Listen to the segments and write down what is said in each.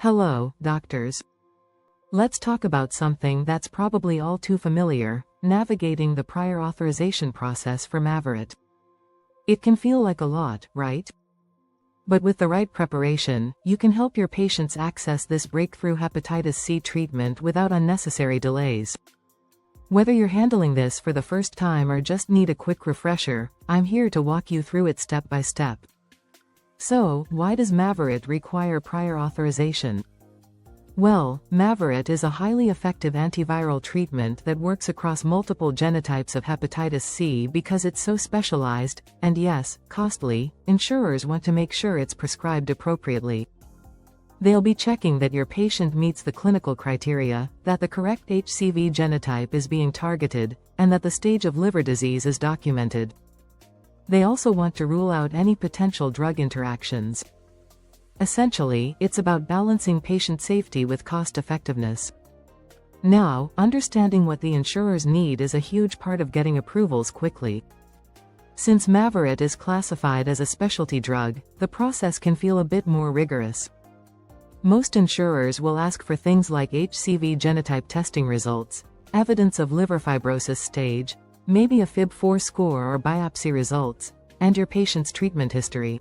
Hello, doctors. Let's talk about something that's probably all too familiar: navigating the prior authorization process for Mavyret. It can feel like a lot, right? But with the right preparation, you can help your patients access this breakthrough hepatitis C treatment without unnecessary delays. Whether you're handling this for the first time or just need a quick refresher, I'm here to walk you through it step by step. So, why does Mavyret require prior authorization? Well, Mavyret is a highly effective antiviral treatment that works across multiple genotypes of hepatitis C because it's so specialized, and yes, costly. Insurers want to make sure it's prescribed appropriately. They'll be checking that your patient meets the clinical criteria, that the correct HCV genotype is being targeted, and that the stage of liver disease is documented. They also want to rule out any potential drug interactions. Essentially, it's about balancing patient safety with cost-effectiveness. Now, understanding what the insurers need is a huge part of getting approvals quickly. Since Mavyret is classified as a specialty drug, the process can feel a bit more rigorous. Most insurers will ask for things like HCV genotype testing results, evidence of liver fibrosis stage, maybe a FIB-4 score or biopsy results, and your patient's treatment history.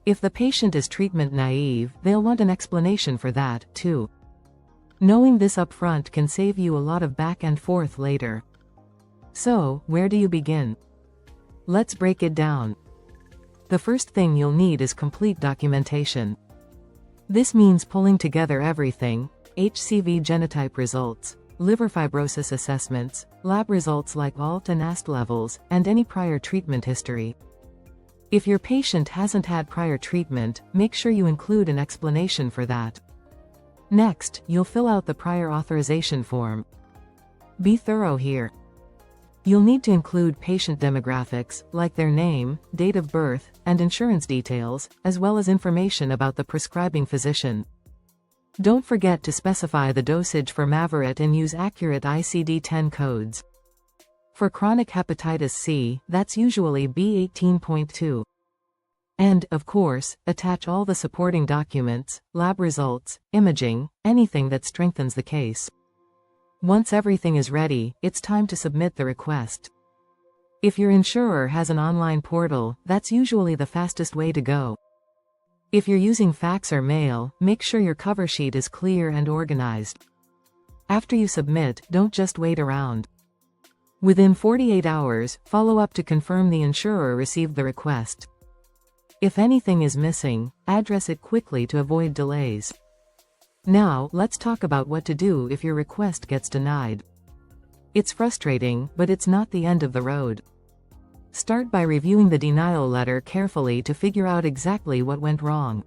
If the patient is treatment naive, they'll want an explanation for that, too. Knowing this upfront can save you a lot of back and forth later. So, where do you begin? Let's break it down. The first thing you'll need is complete documentation. This means pulling together everything: HCV genotype results, liver fibrosis assessments, lab results like ALT and AST levels, and any prior treatment history. If your patient hasn't had prior treatment, make sure you include an explanation for that. Next, you'll fill out the prior authorization form. Be thorough here. You'll need to include patient demographics, like their name, date of birth, and insurance details, as well as information about the prescribing physician. Don't forget to specify the dosage for Mavyret and use accurate ICD-10 codes. For chronic hepatitis C, that's usually 𝗤𝗵𝗄𝗏. And, of course, attach all the supporting documents, lab results, imaging, anything that strengthens the case. Once everything is ready, it's time to submit the request. If your insurer has an online portal, that's usually the fastest way to go. If you're using fax or mail, make sure your cover sheet is clear and organized. After you submit, don't just wait around. Within 48 hours, follow up to confirm the insurer received the request. If anything is missing, address it quickly to avoid delays. Now, let's talk about what to do if your request gets denied. It's frustrating, but it's not the end of the road. Start by reviewing the denial letter carefully to figure out exactly what went wrong.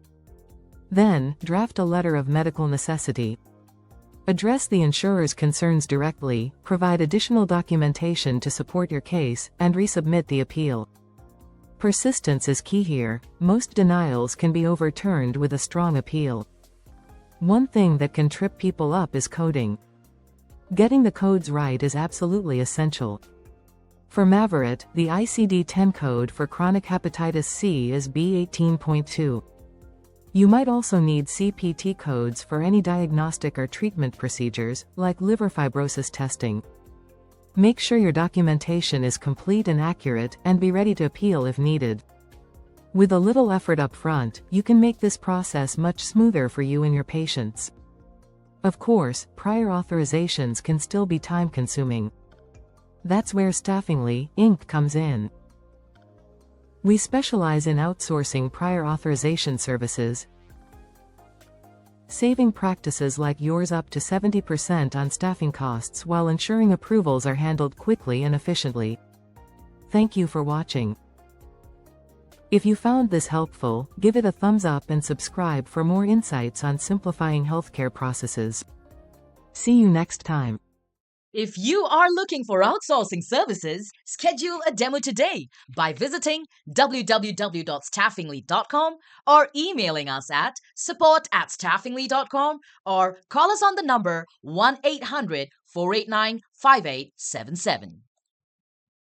Then, draft a letter of medical necessity. Address the insurer's concerns directly, provide additional documentation to support your case, and resubmit the appeal. Persistence is key here. Most denials can be overturned with a strong appeal. One thing that can trip people up is coding. Getting the codes right is absolutely essential. For Mavyret, the ICD-10 code for chronic hepatitis C is 𝗤𝗵𝗄𝗏. You might also need CPT codes for any diagnostic or treatment procedures, like liver fibrosis testing. Make sure your documentation is complete and accurate, and be ready to appeal if needed. With a little effort up front, you can make this process much smoother for you and your patients. Of course, prior authorizations can still be time-consuming. That's where Staffingly, Inc. comes in. We specialize in outsourcing prior authorization services, saving practices like yours up to 70% on staffing costs while ensuring approvals are handled quickly and efficiently. Thank you for watching. If you found this helpful, give it a thumbs up and subscribe for more insights on simplifying healthcare processes. See you next time. If you are looking for outsourcing services, schedule a demo today by visiting www.staffingly.com or emailing us at support@staffingly.com or call us on the number 1-800-489-5877.